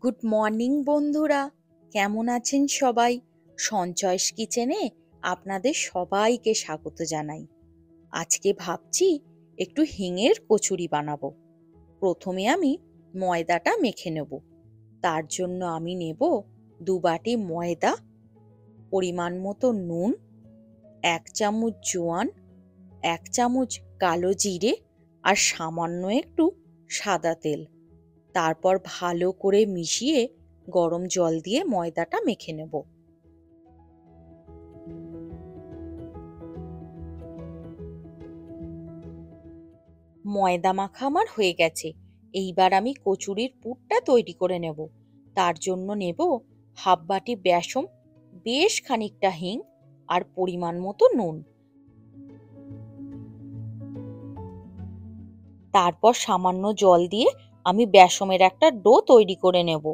Good morning বন্ধুরা, কেমন আছেন সবাই? সঞ্চয়স কিচেনে আপনাদের সবাইকে স্বাগত জানাই। আজকে ভাবছি একটু হিঙের কচুরি বানাবো। প্রথমে আমি ময়দাটা মেখে নেব। তার জন্য আমি নেব 2 বাটি ময়দা, পরিমাণ মতো নুন, 1 চামচ জোয়ান, 1 চামচ কালো জিরে আর সামান্য একটু সাদা তেল। তারপর ভালো করে মিশিয়ে গরম জল দিয়ে ময়দাটা মেখে নেব। ময়দা মাখা আমার হয়ে গেছে। এইবার আমি কচুরির পুরটা তৈরি করে নেব। তার জন্য নেব হাফ বাটি বেসন, বেশ খানিকটা হিং আর পরিমাণ মতো নুন। তারপর সামান্য জল দিয়ে আমি বেসনের একটা ডো তৈরি করে নেব।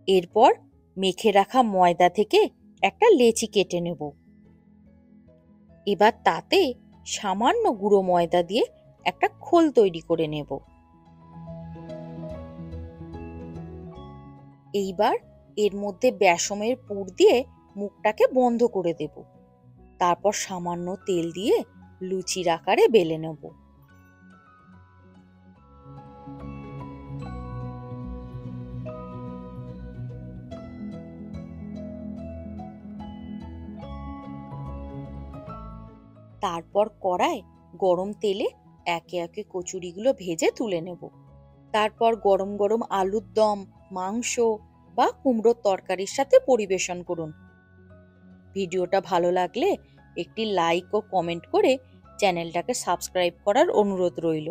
এরপর মেখে রাখা ময়দা থেকে একটা লেচি কেটে নেব। এবার তাতে সামান্য গুঁড়ো ময়দা দিয়ে একটা খোল তৈরি করে নেব। এইবার এর মধ্যে বেসনের পুর দিয়ে মুখটাকে বন্ধ করে দেব। তারপর সামান্য তেল দিয়ে লুচির আকারে বেলে নেব। তারপর কড়ায় গরম তেলে একে একে কচুরিগুলো ভেজে তুলে নেব। তারপর গরম গরম আলুর দম, মাংস বা কুমড়োর তরকারির সাথে পরিবেশন করুন। ভিডিওটা ভালো লাগলে একটি লাইক ও কমেন্ট করে চ্যানেলটাকে সাবস্ক্রাইব করার অনুরোধ রইল।